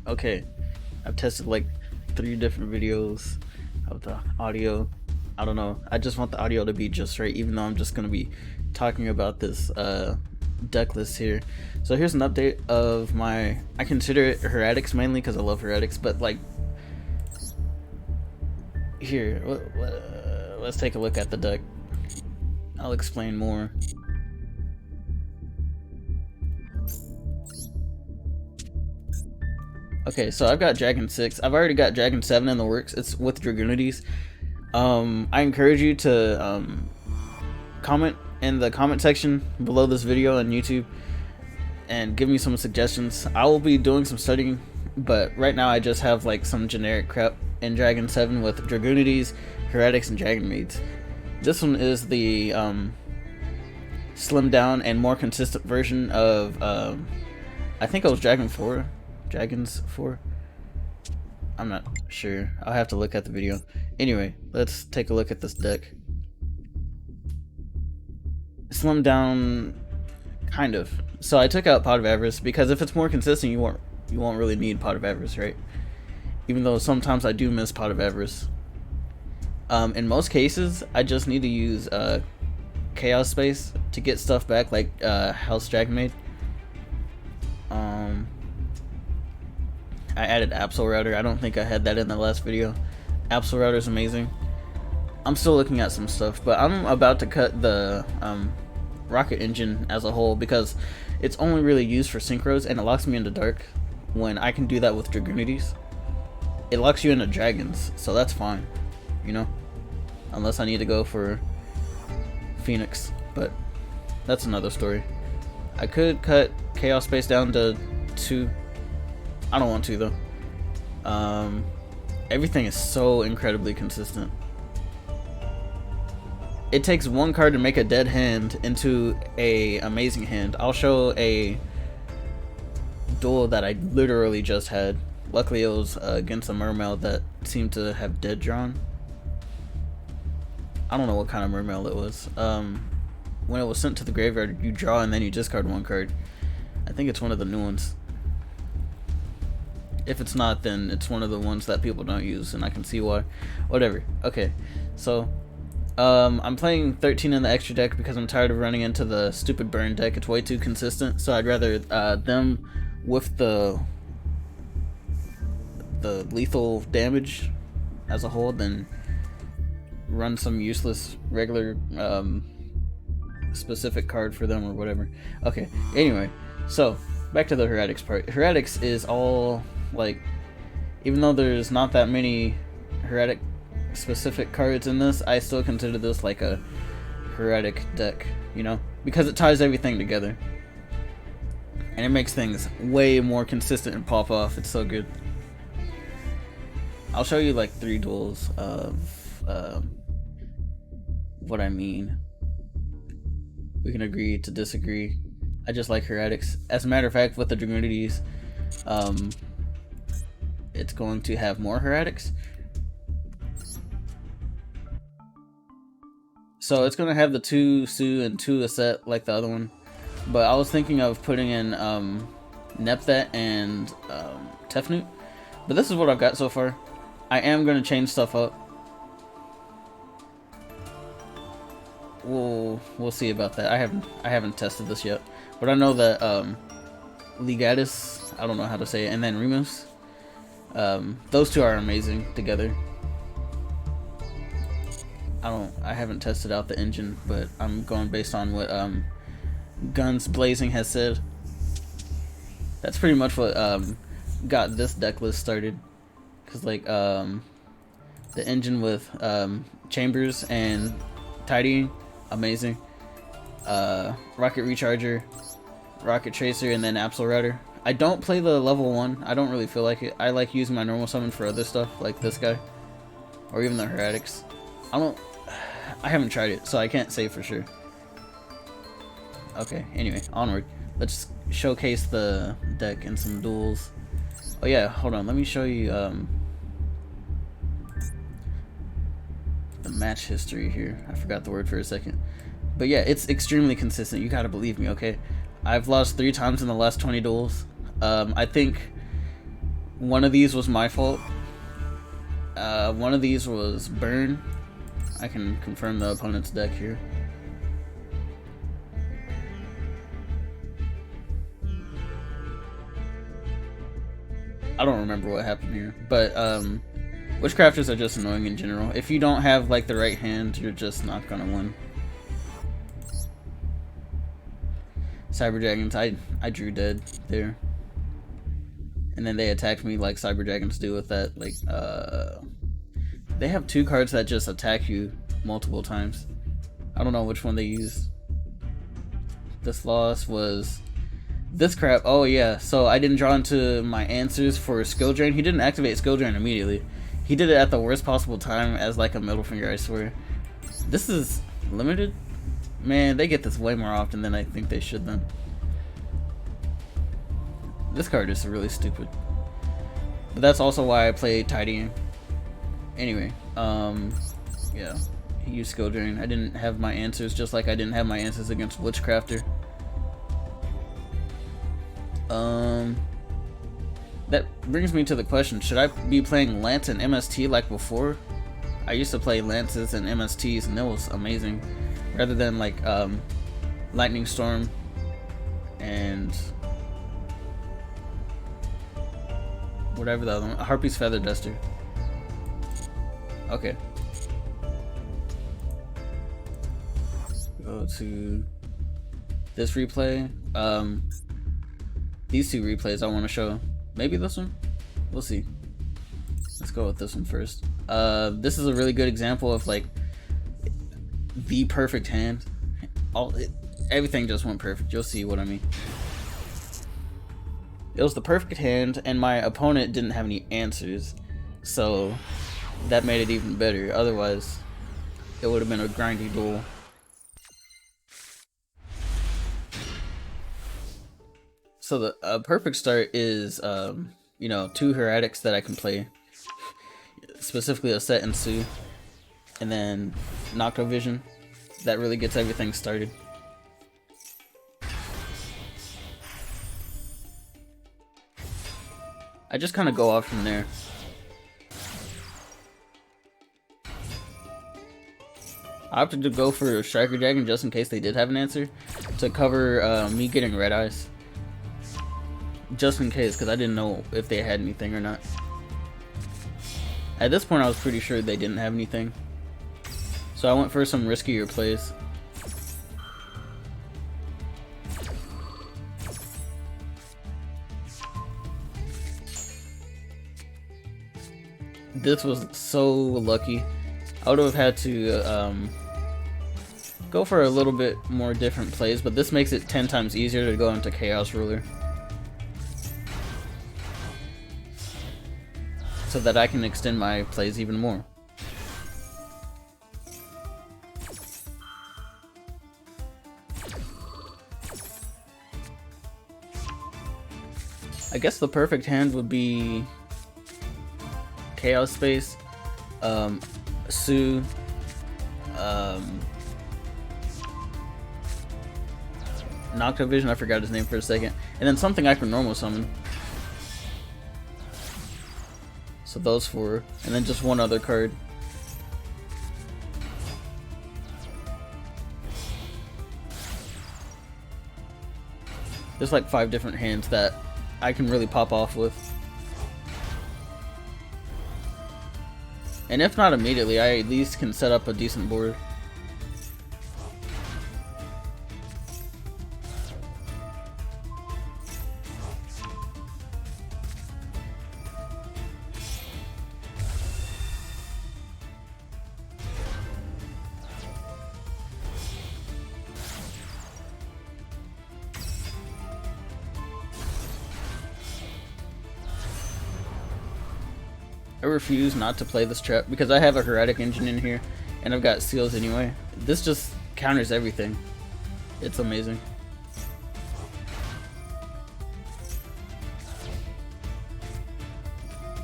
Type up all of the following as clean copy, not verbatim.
Okay, I've tested like 3 different videos of the audio. I don't know. I just want the audio to be just right, even though I'm just gonna be talking about this deck list here. So here's an update of my. I consider it Hieratic mainly because I love Hieratics, but like here, let's take a look at the deck. I'll explain more. Okay, so I've got Dragon 6. I've already got Dragon 7 in the works. It's with dragunities. I encourage you to comment in the comment section below this video on YouTube and give me some suggestions. I will be doing some studying, but right now I just have like some generic crap in Dragon 7 with dragunities, Hieratics, and Dragon Maids. This one is the slimmed down and more consistent version of I think it was Dragons 4. I'm not sure. I'll have to look at the video. Anyway, let's take a look at this deck. Slimmed down, kind of. So I took out Pot of Avarice because if it's more consistent, you won't really need Pot of Avarice, right? Even though sometimes I do miss Pot of Avarice. In most cases, I just need to use Chaos Space to get stuff back, like House Dragon Maid. I added Absol Router. I don't think I had that in the last video. Absol Router is amazing. I'm still looking at some stuff, but I'm about to cut the rocket engine as a whole because it's only really used for synchros and it locks me into dark when I can do that with dragunities. It locks you into dragons, so that's fine, you know, unless I need to go for Phoenix, but that's another story. I could cut Chaos Space down to 2. I don't want to though. Everything is so incredibly consistent. It takes 1 card to make a dead hand into a amazing hand. I'll show a duel that I literally just had. Luckily it was against a mermail that seemed to have dead drawn. I don't know what kind of mermail it was. When it was sent to the graveyard, you draw and then you discard 1 card. I think it's one of the new ones. If it's not, then it's one of the ones that people don't use, and I can see why. Whatever. Okay, so I'm playing 13 in the extra deck because I'm tired of running into the stupid burn deck. It's way too consistent, so I'd rather them with the lethal damage as a whole than run some useless regular specific card for them or whatever. Okay, anyway, so back to the Hieratics part. Hieratics is all like, even though there's not that many Hieratic specific cards in this, I still consider this like a Hieratic deck, you know, because it ties everything together and it makes things way more consistent and pop off. It's so good. I'll show you like 3 duels of what I mean. We can agree to disagree. I just like Hieratics. As a matter of fact, with the dragunities, it's going to have more Hieratics. So it's going to have the 2 Sue and 2 Aset like the other one. But I was thinking of putting in Nepthat and Tefnut. But this is what I've got so far. I am going to change stuff up. We'll see about that. I haven't tested this yet. But I know that Legatus, I don't know how to say it, and then Remus, those 2 are amazing together. I haven't tested out the engine, but I'm going based on what Guns Blazing has said. That's pretty much what got this deck list started, cause like the engine with Chambers and Tidying, amazing. Rocket Recharger, Rocket Tracer, and then Absol Router. I don't play the level 1. I don't really feel like it. I like using my normal summon for other stuff, like this guy, or even the Hieratics. I haven't tried it, so I can't say for sure. Okay, anyway, onward. Let's showcase the deck in some duels. Oh yeah, hold on. Let me show you the match history here. I forgot the word for a second. But yeah, it's extremely consistent. You gotta believe me, okay? I've lost 3 times in the last 20 duels. I think One of these was my fault. One of these was burn. I can confirm the opponent's deck here. I don't remember what happened here, but witchcrafters are just annoying in general. If you don't have like the right hand, you're just not gonna win. Cyber Dragons, I drew dead there. And then they attacked me like Cyber Dragons do with that, like, they have 2 cards that just attack you multiple times. I don't know which one they used. This loss was this crap. Oh yeah, so I didn't draw into my answers for Skill Drain. He didn't activate Skill Drain immediately. He did it at the worst possible time as like a middle finger, I swear. This is limited? Man, they get this way more often than I think they should then. This card is really stupid. But that's also why I play Tidying. Anyway, yeah. He used Skill Drain. I didn't have my answers, just like I didn't have my answers against Witchcrafter. That brings me to the question, should I be playing Lance and MST like before? I used to play Lances and MSTs and it was amazing. Rather than like Lightning Storm and whatever the other one, Harpy's Feather Duster. Okay. Go to this replay. These 2 replays I want to show. Maybe this one? We'll see. Let's go with this one first. This is a really good example of like the perfect hand. Everything just went perfect. You'll see what I mean. It was the perfect hand, and my opponent didn't have any answers, so that made it even better. Otherwise, it would have been a grindy duel. So the perfect start is, you know, 2 Hieratics that I can play, specifically a Set and Sue, and then Noctovision. That really gets everything started. I just kind of go off from there. I opted to go for Striker Dragon just in case they did have an answer, to cover me getting red eyes. Just in case, because I didn't know if they had anything or not. At this point I was pretty sure they didn't have anything, so I went for some riskier plays. This was so lucky. I would have had to go for a little bit more different plays, but this makes it 10 times easier to go into Chaos Ruler, so that I can extend my plays even more. I guess the perfect hand would be Chaos Space, Sue, Noctovision, I forgot his name for a second, and then something I can normal summon. So those 4, and then just 1 other card. There's like 5 different hands that I can really pop off with. And if not immediately, I at least can set up a decent board. I refuse not to play this trap because I have a Hieratic engine in here and I've got seals anyway. This just counters everything. It's amazing.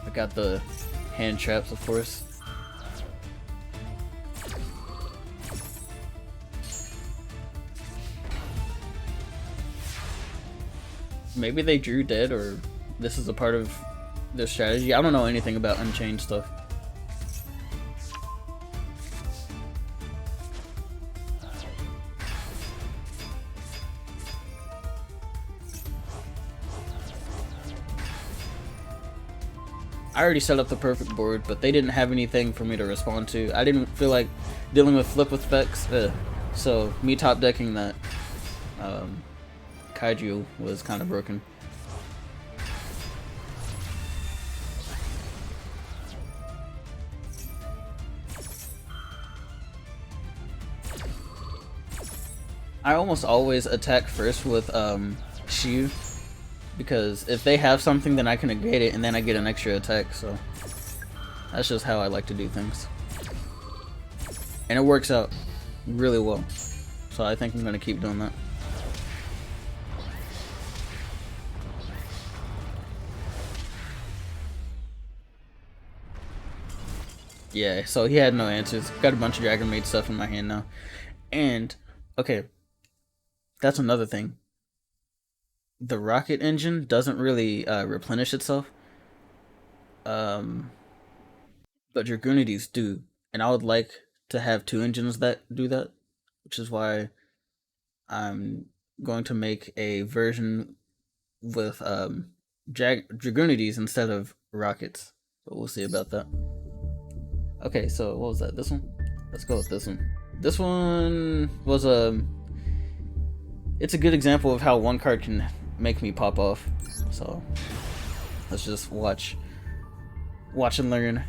I got the hand traps, of course. Maybe they drew dead, or this is a part of their strategy. I don't know anything about Unchained stuff. I already set up the perfect board, but they didn't have anything for me to respond to. I didn't feel like dealing with flip with specs, so me top decking that Kaiju was kind of broken. I almost always attack first with Shiyu, because if they have something, then I can negate it and then I get an extra attack, so that's just how I like to do things. And it works out really well, so I think I'm going to keep doing that. Yeah, so he had no answers. Got a bunch of Dragon Maid stuff in my hand now. And, okay, that's another thing. The rocket engine doesn't really replenish itself. But Dragunities do. And I would like to have 2 engines that do that, which is why I'm going to make a version with Dragunities instead of rockets. But we'll see about that. Okay, so what was that? This one? Let's go with this one. This one was it's a good example of how one card can make me pop off. So let's just watch and learn.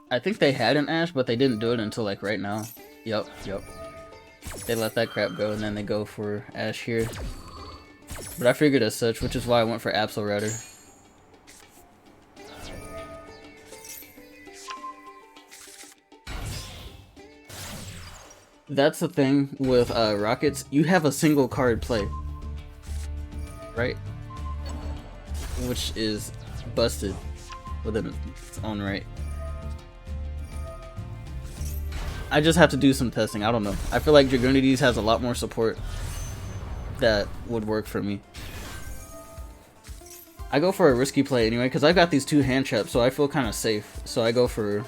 I think they had an Ash, but they didn't do it until like right now. Yep. They let that crap go and then they go for Ash here. But I figured as such, which is why I went for Absol Router. That's the thing with Rockets. You have a single card play, right? Which is busted within its own right. I just have to do some testing. I don't know. I feel like Dragunities has a lot more support that would work for me. I go for a risky play anyway because I've got these 2 hand traps, so I feel kind of safe. So I go for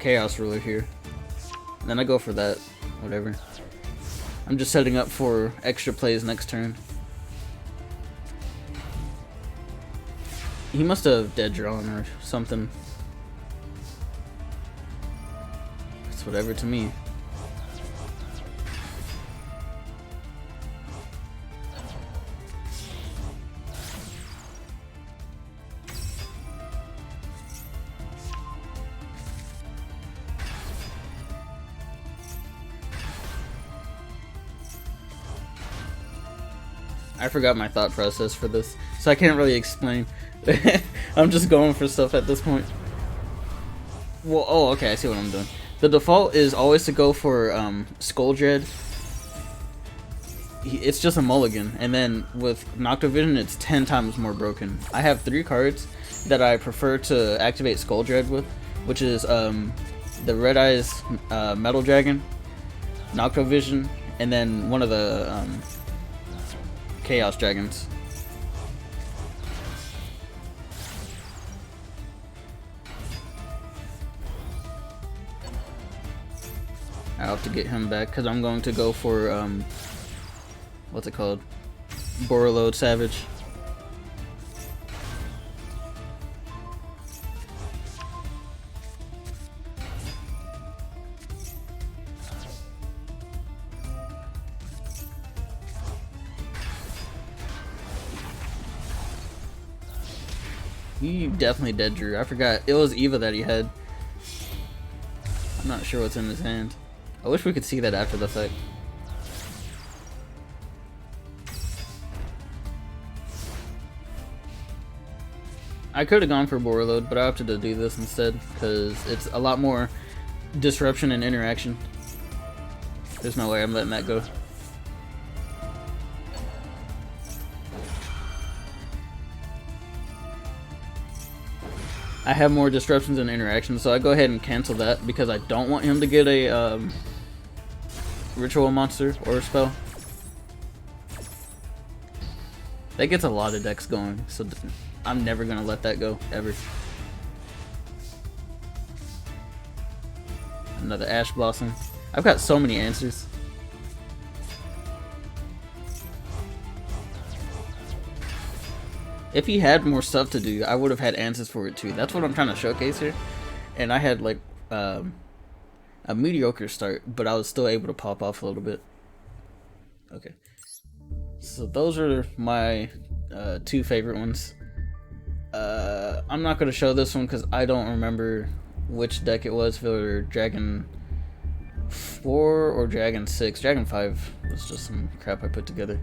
Chaos Ruler here. And then I go for that. Whatever. I'm just setting up for extra plays next turn. He must have dead drawn or something. Whatever to me. I forgot my thought process for this, so I can't really explain. I'm just going for stuff at this point. Well, oh, okay, I see what I'm doing. The default is always to go for Skull Dread. It's just a mulligan, and then with Noctovision, it's 10 times more broken. I have 3 cards that I prefer to activate Skull Dread with, which is the Red Eyes Metal Dragon, Noctovision, and then one of the Chaos Dragons. I'll have to get him back because I'm going to go for what's it called? Borreload Savage. He definitely dead drew. I forgot. It was Eva that he had. I'm not sure what's in his hand. I wish we could see that after the fact. I could have gone for Borreload, but I opted to do this instead because it's a lot more disruption and interaction. There's no way I'm letting that go. I have more disruptions and interactions, so I go ahead and cancel that because I don't want him to get a ritual monster or a spell. That gets a lot of decks going, so I'm never gonna let that go, ever. Another Ash Blossom. I've got so many answers. If he had more stuff to do, I would have had answers for it too. That's what I'm trying to showcase here. And I had like a mediocre start, but I was still able to pop off a little bit. Okay. So those are my two favorite ones. I'm not going to show this one because I don't remember which deck it was. If it were Dragon 4 or Dragon 6. Dragon 5 was just some crap I put together.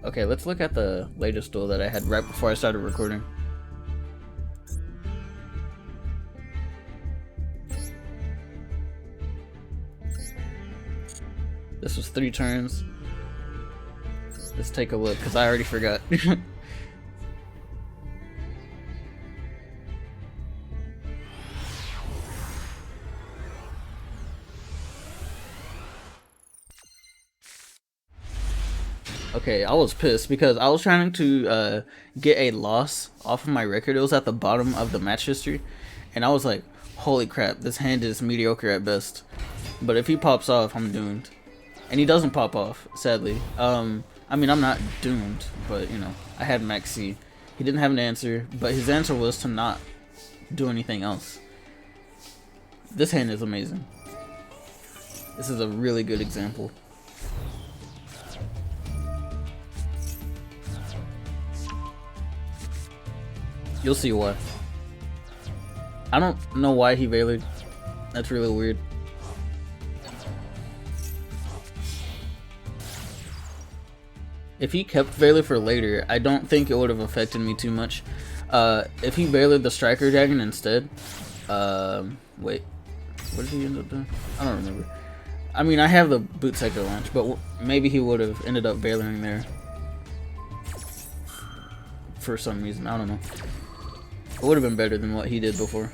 Okay, let's look at the latest duel that I had right before I started recording. This was 3 turns. Let's take a look, because I already forgot. Okay, I was pissed because I was trying to get a loss off of my record. It was at the bottom of the match history, and I was like, holy crap, this hand is mediocre at best. But if he pops off, I'm doomed. And he doesn't pop off, sadly. I mean, I'm not doomed, but, you know, I had Max C. He didn't have an answer, but his answer was to not do anything else. This hand is amazing. This is a really good example. You'll see why. I don't know why he Veilered. That's really weird. If he kept Veiler for later, I don't think it would have affected me too much. If he Veilered the Striker Dragon instead, wait, what did he end up doing? I don't remember. I mean, I have the Boot Sector launch, but maybe he would have ended up Veilering there for some reason. I don't know. It would have been better than what he did before.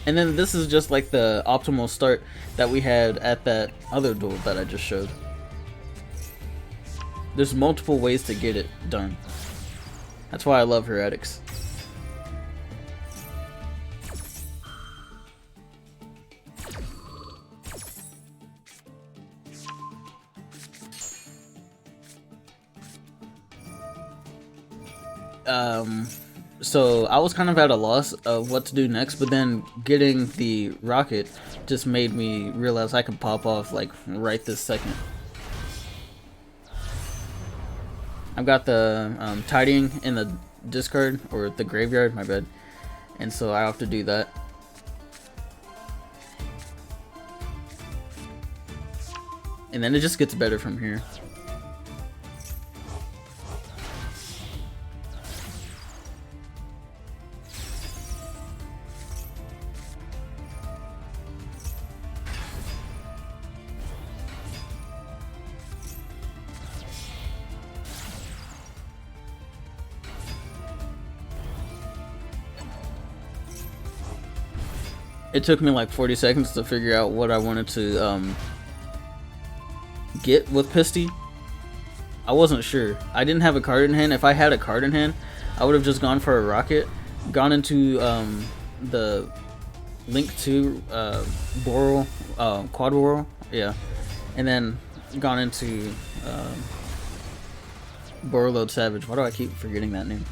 And then this is just like the optimal start that we had at that other duel that I just showed. There's multiple ways to get it done. That's why I love Hieratics. So I was kind of at a loss of what to do next, but then getting the rocket just made me realize I could pop off like right this second. I've got the tidying in the discard, or the graveyard, my bad, and so I have to do that. And then it just gets better from here. It took me like 40 seconds to figure out what I wanted to get with Pisty. I wasn't sure. I didn't have a card in hand. If I had a card in hand, I would have just gone for a rocket, gone into the Link 2 Boral, Quad Boral, yeah, and then gone into Borreload Savage. Why do I keep forgetting that name?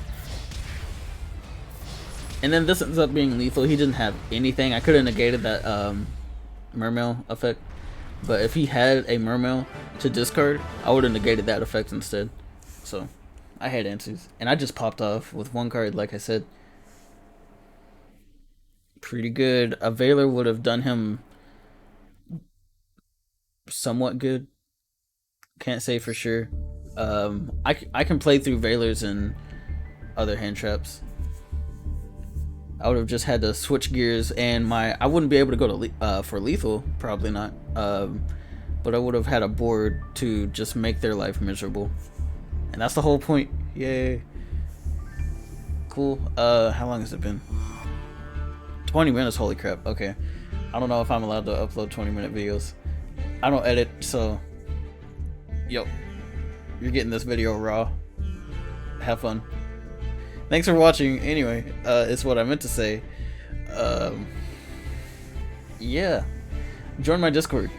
And then this ends up being lethal. He didn't have anything. I could have negated that Mermail effect. But if he had a Mermail to discard, I would have negated that effect instead. So, I had answers. And I just popped off with one card, like I said. Pretty good. A Veiler would have done him somewhat good. Can't say for sure. I can play through Veilers and other hand traps. I would have just had to switch gears, and I wouldn't be able to go to for lethal, probably not. But but I would have had a board to just make their life miserable. And that's the whole point. Yay. Cool. How long has it been? 20 minutes, holy crap. Okay. I don't know if I'm allowed to upload 20-minute videos. I don't edit, so yo, you're getting this video raw. Have fun. Thanks for watching. Anyway, it's what I meant to say. Yeah, join my Discord.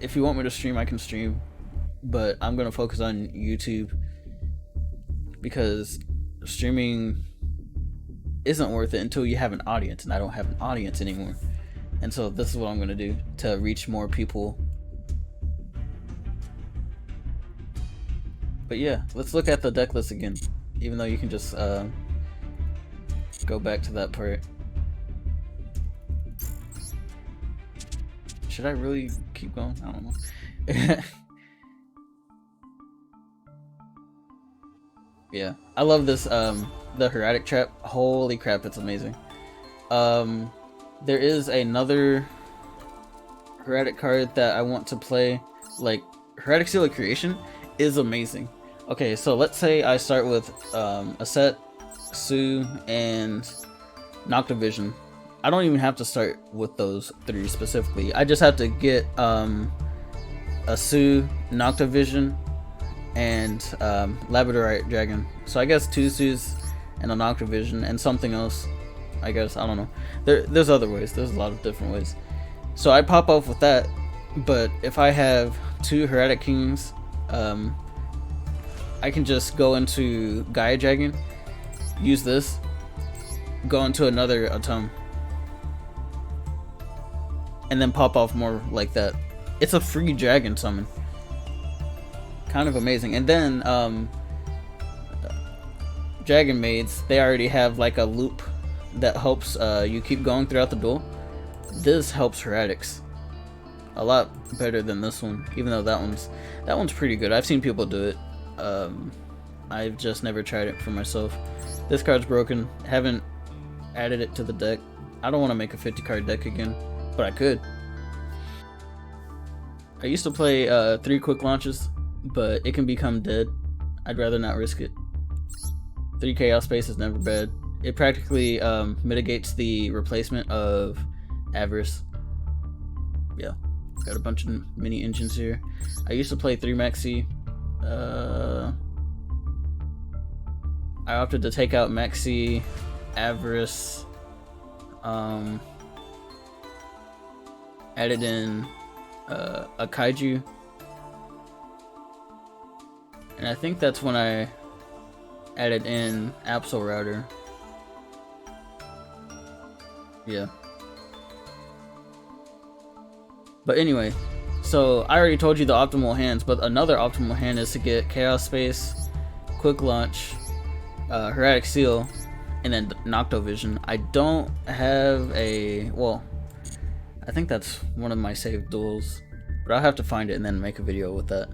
If you want me to stream, I can stream, but I'm gonna focus on YouTube because streaming isn't worth it until you have an audience, and I don't have an audience anymore. And so this is what I'm gonna do to reach more people. But yeah, let's look at the deck list again, even though you can just go back to that part. Should I really keep going? I don't know. Yeah, I love this the Hieratic trap. Holy crap, it's amazing. There is another Hieratic card that I want to play. Like, Hieratic Seal of Creation is amazing. Okay, so let's say I start with a set, Sue, and Noctavision. I don't even have to start with those three specifically. I just have to get a Sue, Noctavision, and Labradorite Dragon. So I guess 2 Sues and a Noctavision and something else. I guess, I don't know. There's other ways. There's a lot of different ways. So I pop off with that. But if I have 2 Hieratic Kings, I can just go into Gaia Dragon, use this, go into another Atom, and then pop off more like that. It's a free dragon summon. Kind of amazing. And then Dragon Maids, they already have like a loop that helps you keep going throughout the duel. This helps Hieratics a lot better than this one, even though that one's pretty good. I've seen people do it. I've just never tried it for myself. This card's broken. Haven't added it to the deck. I don't want to make a 50 card deck again, but I could. I used to play 3 quick launches, but it can become dead. I'd rather not risk it. 3 Chaos Space is never bad. It practically mitigates the replacement of Avarice. Yeah, got a bunch of mini engines here. I used to play 3 Maxi. I opted to take out Maxi, Avarice, added in a Kaiju, and I think that's when I added in Absol Router. Yeah. But anyway, so I already told you the optimal hands, but another optimal hand is to get Chaos Space, Quick Launch, Hieratic Seal, and then Noctavision. I don't have a, well, I think that's one of my saved duels, but I'll have to find it and then make a video with that.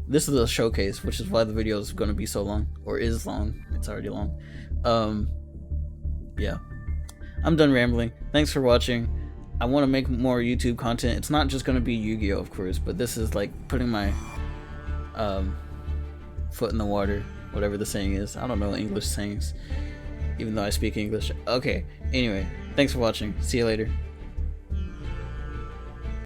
This is a showcase, which is why the video is going to be so long, or is long. It's already long. Yeah, I'm done rambling. Thanks for watching. I want to make more YouTube content. It's not just going to be Yu-Gi-Oh, of course, but this is like putting my foot in the water, whatever the saying is. I don't know English sayings, even though I speak English. Okay, anyway, thanks for watching. See you later.